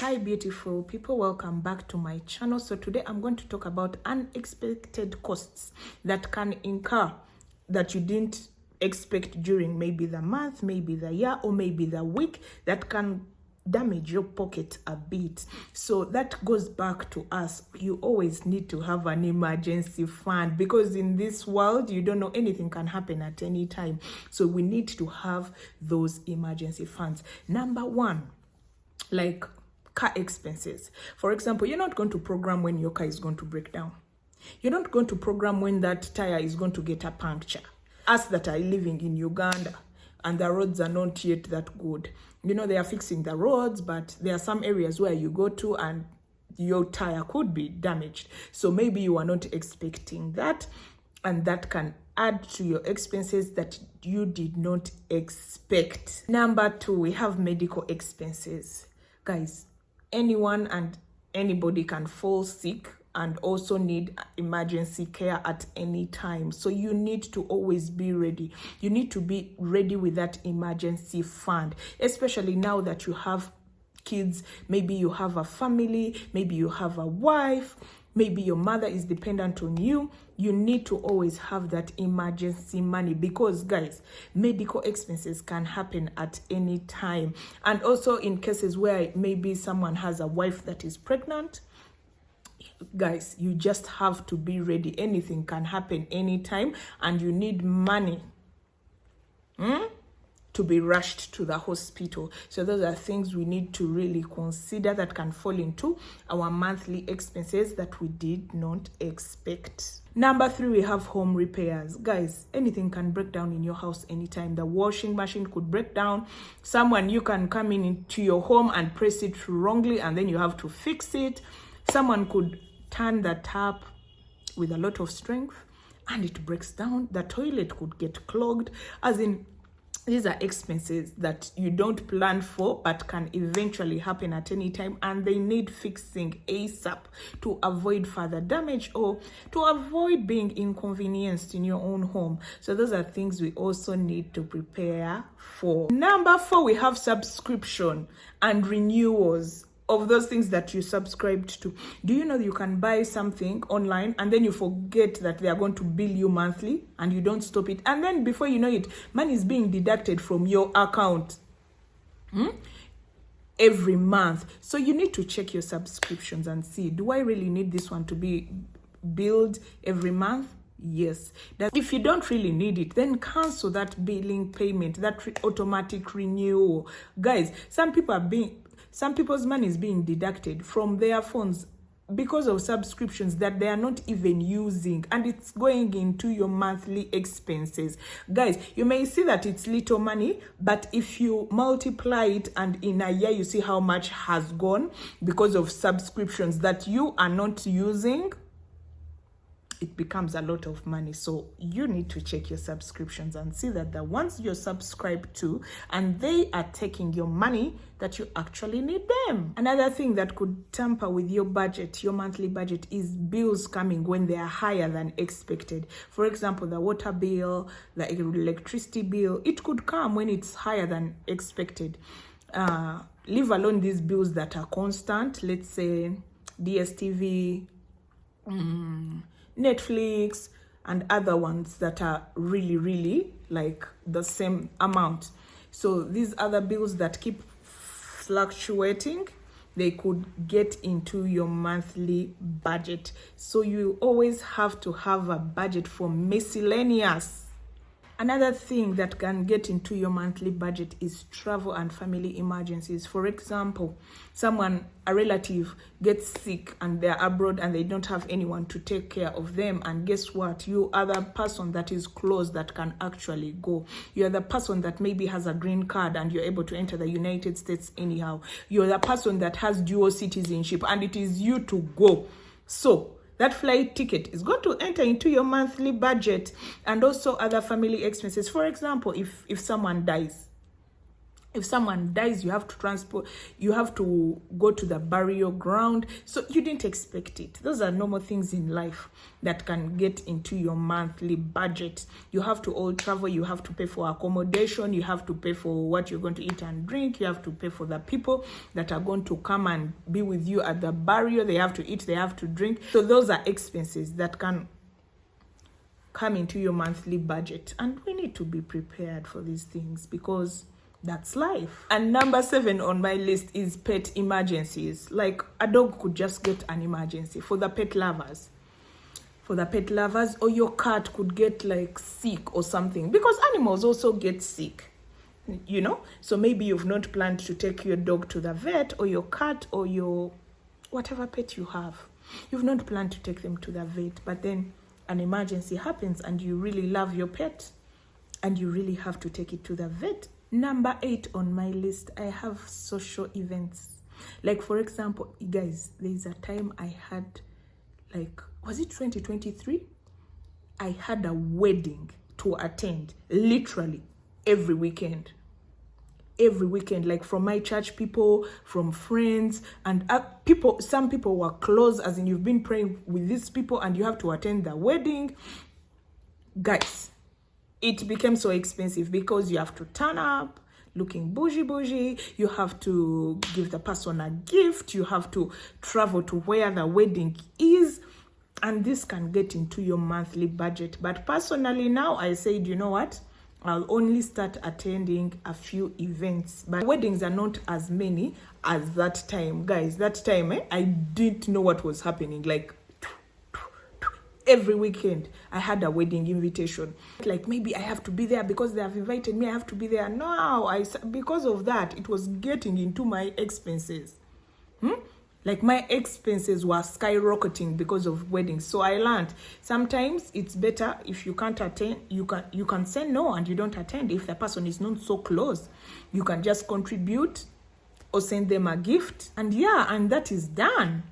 Hi beautiful people, welcome back to my channel. So today I'm going to talk about unexpected costs that can incur that you didn't expect during maybe the month, maybe the year, or maybe the week, that can damage your pocket a bit. So that goes back to us. You always need to have an emergency fund, because in this world you don't know, anything can happen at any time. So we need to have those emergency funds. Number one, like car expenses. For example, you're not going to program when your car is going to break down. You're not going to program when that tire is going to get a puncture. Us that are living in Uganda and the roads are not yet that good, you know, they are fixing the roads, but there are some areas where you go to and your tire could be damaged. So maybe you are not expecting that, and that can add to your expenses that you did not expect. Number two, we have medical expenses. Guys, anyone and anybody can fall sick and also need emergency care at any time. So you need to always be ready. You need to be ready with that emergency fund, especially now that you have kids. Maybe you have a family, maybe you have a wife, maybe your mother is dependent on you. You need to always have that emergency money, because guys, medical expenses can happen at any time. And also in cases where maybe someone has a wife that is pregnant, guys, you just have to be ready. Anything can happen anytime, and you need money to be rushed to the hospital. So those are things we need to really consider that can fall into our monthly expenses that we did not expect. Number three, we have home repairs. Guys, anything can break down in your house anytime. The washing machine could break down. You can come into your home and press it wrongly, and then you have to fix it. Someone could turn the tap with a lot of strength and it breaks down. The toilet could get clogged. These are expenses that you don't plan for but can eventually happen at any time, and they need fixing ASAP to avoid further damage or to avoid being inconvenienced in your own home. So those are things we also need to prepare for. Number four, we have subscription and renewals of those things that you subscribed to. Do you know you can buy something online and then you forget that they are going to bill you monthly, and you don't stop it, and then before you know it, money is being deducted from your account every month. So you need to check your subscriptions and see, do I really need this one to be billed every month? Yes. That if you don't really need it, then cancel that billing payment, that automatic renewal. Guys, some people's money is being deducted from their phones because of subscriptions that they are not even using, and it's going into your monthly expenses. Guys, you may see that it's little money, but if you multiply it and in a year you see how much has gone because of subscriptions that you are not using, it becomes a lot of money. So you need to check your subscriptions and see that the ones you're subscribed to and they are taking your money, that you actually need them. Another thing that could tamper with your budget, your monthly budget, is bills coming when they are higher than expected. For example, the water bill, the electricity bill, it could come when it's higher than expected. Leave alone these bills that are constant, let's say DSTV, Netflix, and other ones that are really like the same amount. So these other bills that keep fluctuating, they could get into your monthly budget. So you always have to have a budget for miscellaneous. Another thing that can get into your monthly budget is travel and family emergencies. For example, a relative gets sick and they're abroad and they don't have anyone to take care of them. And guess what? You are the person that is close that can actually go. You are the person that maybe has a green card and you're able to enter the United States anyhow. You're the person that has dual citizenship and it is you to go. So that flight ticket is going to enter into your monthly budget, and also other family expenses. For example, if someone dies If someone dies, you have to transport, you have to go to the burial ground. So you didn't expect it. Those are normal things in life that can get into your monthly budget. You have to all travel, you have to pay for accommodation, you have to pay for what you're going to eat and drink, you have to pay for the people that are going to come and be with you at the burial. They have to eat, they have to drink. So those are expenses that can come into your monthly budget. And we need to be prepared for these things because that's life. And number 7 on my list is pet emergencies. Like a dog could just get an emergency for the pet lovers. For the pet lovers, or your cat could get like sick or something, because animals also get sick, you know. So maybe you've not planned to take your dog to the vet, or your cat, or your whatever pet you have. You've not planned to take them to the vet, but then an emergency happens and you really love your pet and you really have to take it to the vet. Number 8 on my list, I have social events. Like, for example, guys, there's a time I had, like, was it 2023? I had a wedding to attend, literally every weekend. Every weekend, like from my church people, from friends, and people. Some people were close, as in you've been praying with these people and you have to attend the wedding. Guys, it became so expensive because you have to turn up looking bougie, you have to give the person a gift, you have to travel to where the wedding is, and this can get into your monthly budget. But personally now, I said, you know what, I'll only start attending a few events. But weddings are not as many as that time. Guys, that time, I didn't know what was happening. Like, every weekend I had a wedding invitation. Like, maybe I have to be there because they have invited me, I have to be there. No, because of that, it was getting into my expenses. Like, my expenses were skyrocketing because of weddings. So I learned sometimes it's better if you can't attend, you can say no and you don't attend. If the person is not so close, you can just contribute or send them a gift, and that is done.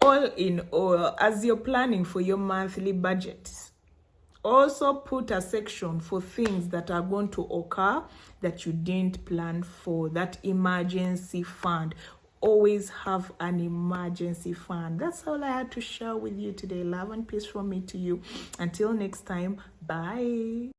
All in all, as you're planning for your monthly budget, also put a section for things that are going to occur that you didn't plan for. That emergency fund. Always have an emergency fund. That's all I had to share with you today. Love and peace from me to you. Until next time, bye.